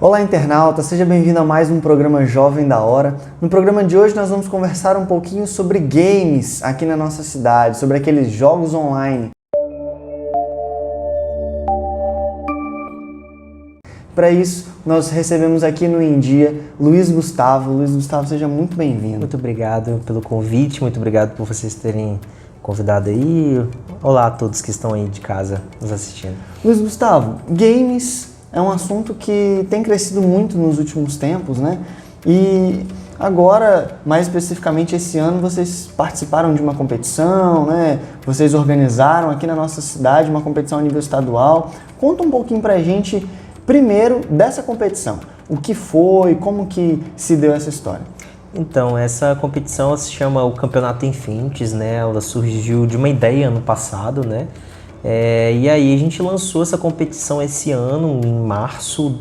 Olá, internauta, seja bem-vindo a mais um programa Jovem da Hora. No programa de hoje nós vamos conversar um pouquinho sobre games aqui na nossa cidade, sobre aqueles jogos online. Para isso, nós recebemos aqui no Em Dia Luiz Gustavo. Luiz Gustavo, seja muito bem-vindo. Muito obrigado pelo convite, muito obrigado por vocês terem convidado aí. Olá a todos que estão aí de casa nos assistindo. Luiz Gustavo, games é um assunto que tem crescido muito nos últimos tempos, né? E agora, mais especificamente esse ano, vocês participaram de uma competição, né? Vocês organizaram aqui na nossa cidade uma competição a nível estadual. Conta um pouquinho pra gente, primeiro, dessa competição. O que foi, como que se deu essa história? Então, essa competição se chama o Campeonato Infinities, né? Ela surgiu de uma ideia ano passado, né? E aí a gente lançou essa competição esse ano, em março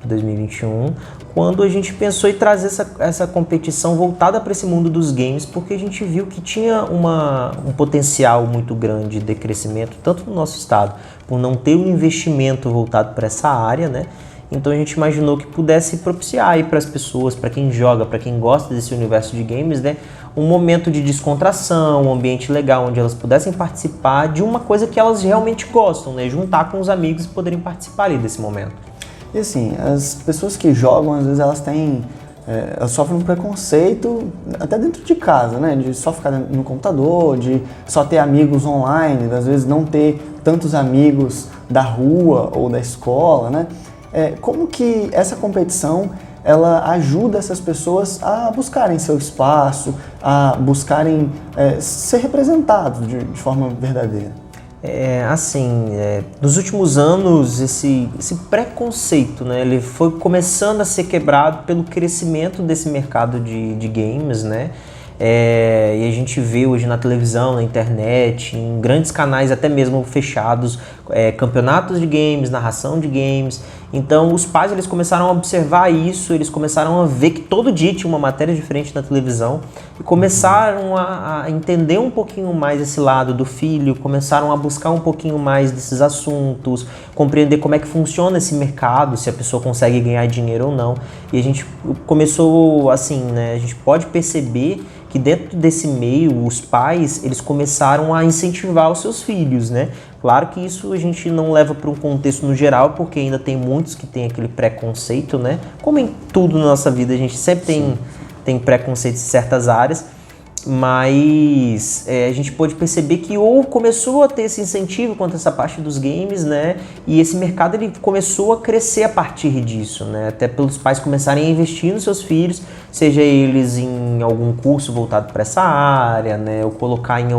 de 2021, quando a gente pensou em trazer essa competição voltada para esse mundo dos games, porque a gente viu que tinha um potencial muito grande de crescimento, tanto no nosso estado, por não ter um investimento voltado para essa área, né? Então a gente imaginou que pudesse propiciar aí para as pessoas, para quem joga, para quem gosta desse universo de games, né, um momento de descontração, um ambiente legal onde elas pudessem participar de uma coisa que elas realmente gostam, né, juntar com os amigos e poderem participar ali desse momento. E assim, as pessoas que jogam, às vezes elas sofrem um preconceito até dentro de casa, né, de só ficar no computador, de só ter amigos online, às vezes não ter tantos amigos da rua ou da escola, né? Como que essa competição ela ajuda essas pessoas a buscarem seu espaço, a buscarem ser representados de forma verdadeira? Nos últimos anos esse preconceito, né, ele foi começando a ser quebrado pelo crescimento desse mercado de games, né? E a gente vê hoje na televisão, na internet, em grandes canais até mesmo fechados, campeonatos de games, narração de games. Então os pais eles começaram a observar isso, eles começaram a ver que todo dia tinha uma matéria diferente na televisão e começaram a entender um pouquinho mais esse lado do filho, começaram a buscar um pouquinho mais desses assuntos, compreender como é que funciona esse mercado, se a pessoa consegue ganhar dinheiro ou não. E a gente começou assim, né, a gente pode perceber que dentro desse meio, os pais, eles começaram a incentivar os seus filhos, né? Claro que isso a gente não leva para um contexto no geral, porque ainda tem muitos que têm aquele preconceito, né? Como em tudo na nossa vida, a gente sempre tem preconceito em certas áreas, mas a gente pode perceber que ou começou a ter esse incentivo quanto a essa parte dos games, né? E esse mercado ele começou a crescer a partir disso, né? Até pelos pais começarem a investir nos seus filhos, seja eles em algum curso voltado para essa área, né? Ou colocar em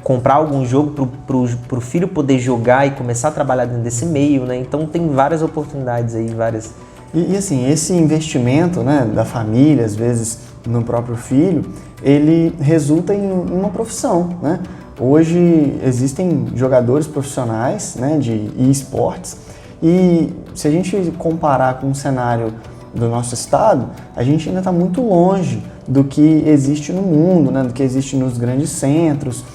comprar algum jogo para o filho poder jogar e começar a trabalhar dentro desse meio, né? Então tem várias oportunidades aí, várias. E assim, esse investimento, né, da família, às vezes no próprio filho, ele resulta em uma profissão, né? Hoje existem jogadores profissionais, né, de esportes, e se a gente comparar com o cenário do nosso estado, a gente ainda está muito longe do que existe no mundo, né, do que existe nos grandes centros.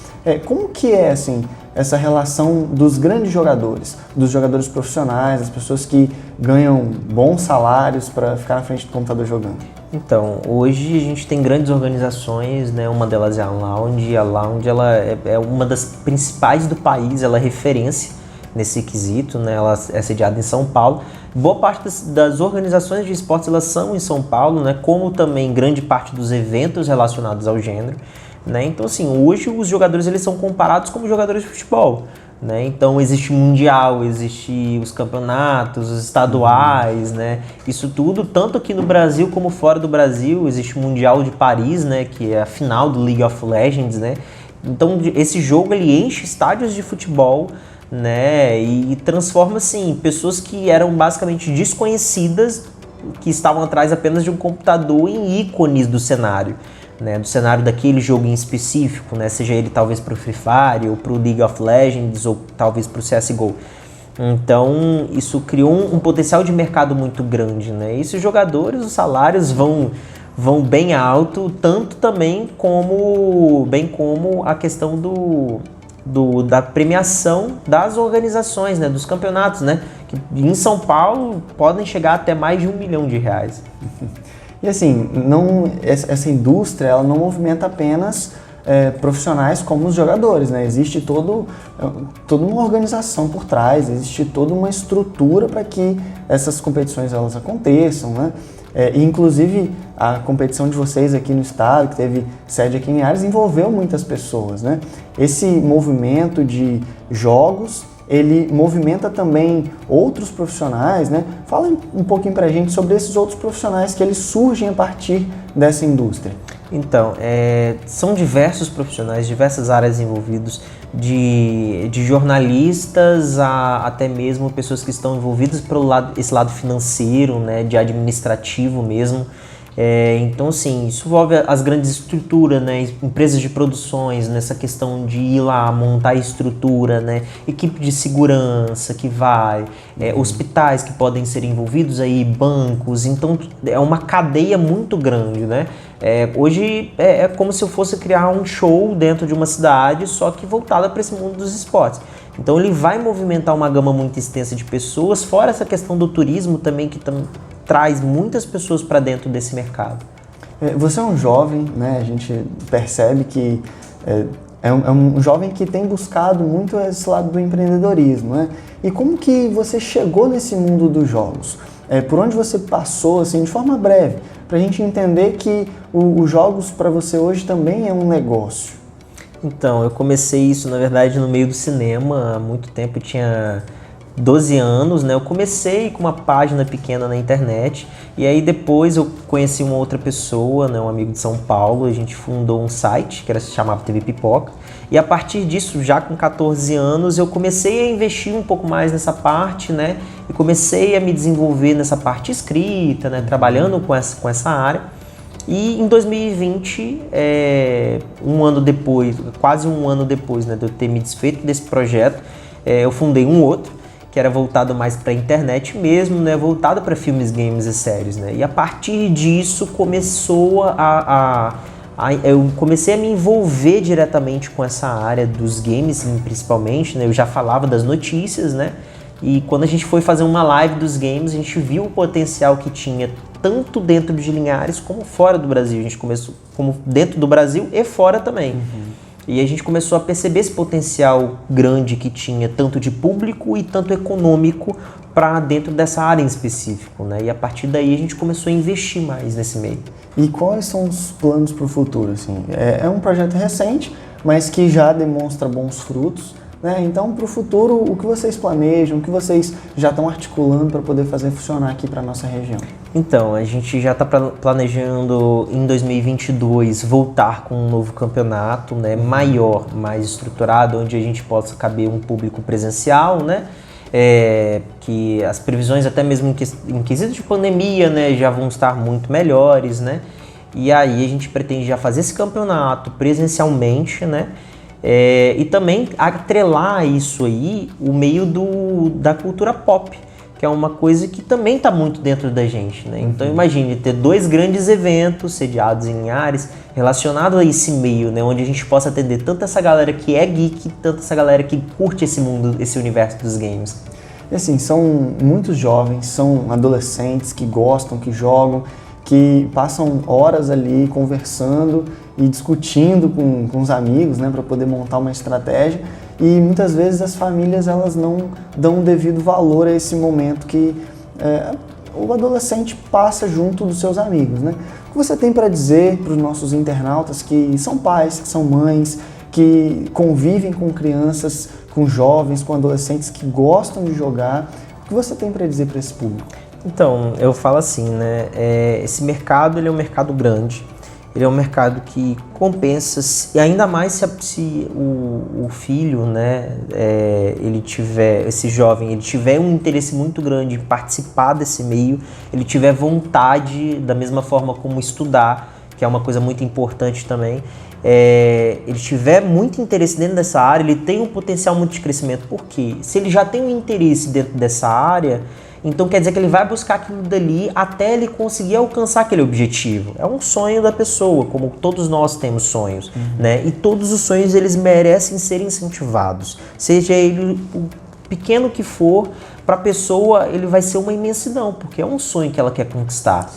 Como que é assim, essa relação dos grandes jogadores, dos jogadores profissionais, das pessoas que ganham bons salários para ficar na frente do computador jogando? Então, hoje a gente tem grandes organizações, né? Uma delas é a Lounge. A Lounge ela é uma das principais do país, ela é referência nesse quesito, né? Ela é sediada em São Paulo. Boa parte das organizações de esportes elas são em São Paulo, né? Como também grande parte dos eventos relacionados ao gênero, né? Então, assim, hoje os jogadores eles são comparados como jogadores de futebol, né? Então, existe mundial, existe os campeonatos, os estaduais, né? Isso tudo, tanto aqui no Brasil como fora do Brasil, existe o Mundial de Paris, né? Que é a final do League of Legends, né? Então, esse jogo ele enche estádios de futebol, né? E transforma, assim, pessoas que eram basicamente desconhecidas, que estavam atrás apenas de um computador, em ícones do cenário, né, do cenário daquele jogo em específico, né, seja ele talvez para o Free Fire, ou para o League of Legends, ou talvez para o CSGO. Então, isso criou um potencial de mercado muito grande, né, e esses jogadores, os salários vão bem alto, tanto também como a questão da premiação das organizações, né, dos campeonatos, né, que em São Paulo podem chegar até mais de R$1 milhão. E assim, essa indústria ela não movimenta apenas profissionais como os jogadores, né? Existe toda uma organização por trás, existe toda uma estrutura para que essas competições elas aconteçam, né? Inclusive a competição de vocês aqui no estado, que teve sede aqui em Ares, envolveu muitas pessoas, né? Esse movimento de jogos, ele movimenta também outros profissionais, né? Fala um pouquinho pra gente sobre esses outros profissionais que eles surgem a partir dessa indústria. Então, são diversos profissionais, diversas áreas envolvidas, de jornalistas a até mesmo pessoas que estão envolvidas pelo esse lado financeiro, né, de administrativo mesmo. Então, assim, isso envolve as grandes estruturas, né, empresas de produções, nessa questão de ir lá montar a estrutura, né, equipe de segurança que vai, hospitais que podem ser envolvidos aí, bancos. Então, é uma cadeia muito grande, né. Hoje é como se eu fosse criar um show dentro de uma cidade, só que voltada para esse mundo dos esportes. Então, ele vai movimentar uma gama muito extensa de pessoas, fora essa questão do turismo também, que traz muitas pessoas para dentro desse mercado. Você é um jovem, né? A gente percebe que é um jovem que tem buscado muito esse lado do empreendedorismo, né? E como que você chegou nesse mundo dos jogos? Por onde você passou, assim, de forma breve, para a gente entender que os jogos para você hoje também é um negócio? Então, eu comecei isso, na verdade, no meio do cinema. Há muito tempo, eu tinha 12 anos, né? Eu comecei com uma página pequena na internet e aí depois eu conheci uma outra pessoa, né? Um amigo de São Paulo. A gente fundou um site que se chamava TV Pipoca e a partir disso, já com 14 anos, eu comecei a investir um pouco mais nessa parte, né? E comecei a me desenvolver nessa parte escrita, né? Trabalhando com essa área. E em 2020, um ano depois, quase um ano depois, né, de eu ter me desfeito desse projeto, eu fundei um outro, que era voltado mais para a internet mesmo, né, voltado para filmes, games e séries, né. E a partir disso começou eu comecei a me envolver diretamente com essa área dos games, principalmente, né. Eu já falava das notícias, né. E quando a gente foi fazer uma live dos games, a gente viu o potencial que tinha tanto dentro de Linhares como fora do Brasil. A gente começou como dentro do Brasil e fora também. Uhum. E a gente começou a perceber esse potencial grande que tinha, tanto de público e tanto econômico, para dentro dessa área em específico, né? E a partir daí a gente começou a investir mais nesse meio. E quais são os planos para o futuro? Assim? É um projeto recente, mas que já demonstra bons frutos, né? Então, para o futuro, o que vocês planejam, o que vocês já estão articulando para poder fazer funcionar aqui para a nossa região? Então, a gente já está planejando em 2022 voltar com um novo campeonato, né, maior, mais estruturado, onde a gente possa caber um público presencial, né? Que as previsões até mesmo em quesito de pandemia, né, já vão estar muito melhores, né? E aí a gente pretende já fazer esse campeonato presencialmente, né? E também atrelar isso aí o meio da cultura pop, que é uma coisa que também está muito dentro da gente, né? Então imagine ter 2 grandes eventos sediados em Linhares relacionados a esse meio, né? Onde a gente possa atender tanto essa galera que é geek, tanto essa galera que curte esse mundo, esse universo dos games. E assim, são muitos jovens, são adolescentes que gostam, que jogam, que passam horas ali conversando e discutindo com os amigos, né, para poder montar uma estratégia, e muitas vezes as famílias elas não dão o devido valor a esse momento que o adolescente passa junto dos seus amigos, né? O que você tem para dizer para os nossos internautas que são pais, que são mães, que convivem com crianças, com jovens, com adolescentes que gostam de jogar? O que você tem para dizer para esse público? Então, eu falo assim, né? Esse mercado, ele é um mercado grande, ele é um mercado que compensa, e ainda mais se o filho, né, esse jovem, ele tiver um interesse muito grande em participar desse meio, ele tiver vontade, da mesma forma como estudar, que é uma coisa muito importante também, ele tiver muito interesse dentro dessa área, ele tem um potencial muito de crescimento, porque se ele já tem um interesse dentro dessa área, Então quer dizer que ele vai buscar aquilo dali até ele conseguir alcançar aquele objetivo. É um sonho da pessoa, como todos nós temos sonhos, né? E todos os sonhos eles merecem ser incentivados. Seja ele o pequeno que for, para a pessoa ele vai ser uma imensidão, porque é um sonho que ela quer conquistar.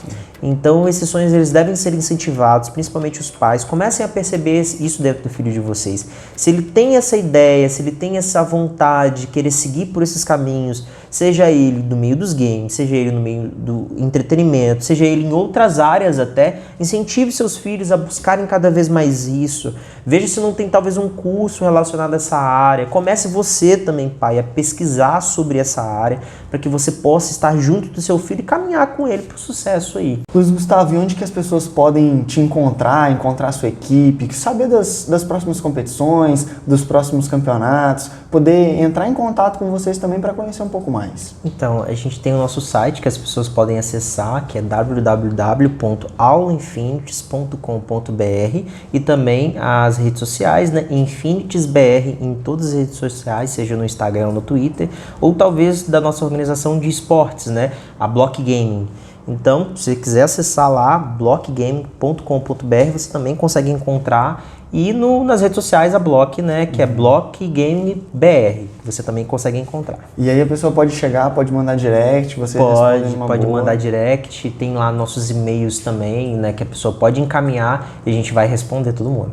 Então esses sonhos eles devem ser incentivados, principalmente os pais. Comecem a perceber isso dentro do filho de vocês. Se ele tem essa ideia, se ele tem essa vontade de querer seguir por esses caminhos, seja ele no meio dos games, seja ele no meio do entretenimento, seja ele em outras áreas até, incentive seus filhos a buscarem cada vez mais isso. Veja se não tem talvez um curso relacionado a essa área. Comece você também, pai, a pesquisar sobre essa área, para que você possa estar junto do seu filho e caminhar com ele para o sucesso aí. Luiz Gustavo, e onde que as pessoas podem te encontrar a sua equipe, saber das próximas competições, dos próximos campeonatos, poder entrar em contato com vocês também para conhecer um pouco mais? Então, a gente tem o nosso site que as pessoas podem acessar, que é www.aulainfinities.com.br, e também as redes sociais, né? InfinitiesBR em todas as redes sociais, seja no Instagram ou no Twitter, ou talvez da nossa organização de esportes, né? A Block Gaming. Então, se você quiser acessar lá, blockgaming.com.br, você também consegue encontrar. E nas redes sociais a Block, né, que é Block Game BR, você também consegue encontrar. E aí a pessoa pode chegar, pode mandar direct, você responde numa pode boa. mandar direct, tem lá nossos e-mails também, né, que a pessoa pode encaminhar e a gente vai responder todo mundo.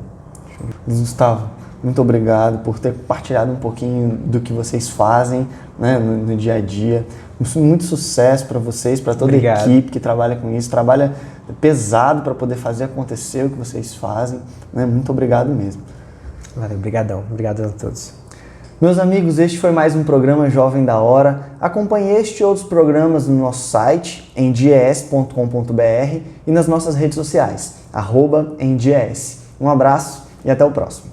Gustavo, muito obrigado por ter compartilhado um pouquinho do que vocês fazem, né, no dia a dia. Muito sucesso para vocês, para toda a equipe que trabalha com isso, trabalha pesado para poder fazer acontecer o que vocês fazem, né? Muito obrigado mesmo. Valeu, obrigadão. Obrigado a todos. Meus amigos, este foi mais um programa Jovem da Hora. Acompanhe este e outros programas no nosso site, em dies.com.br, e nas nossas redes sociais, @endies. Um abraço e até o próximo.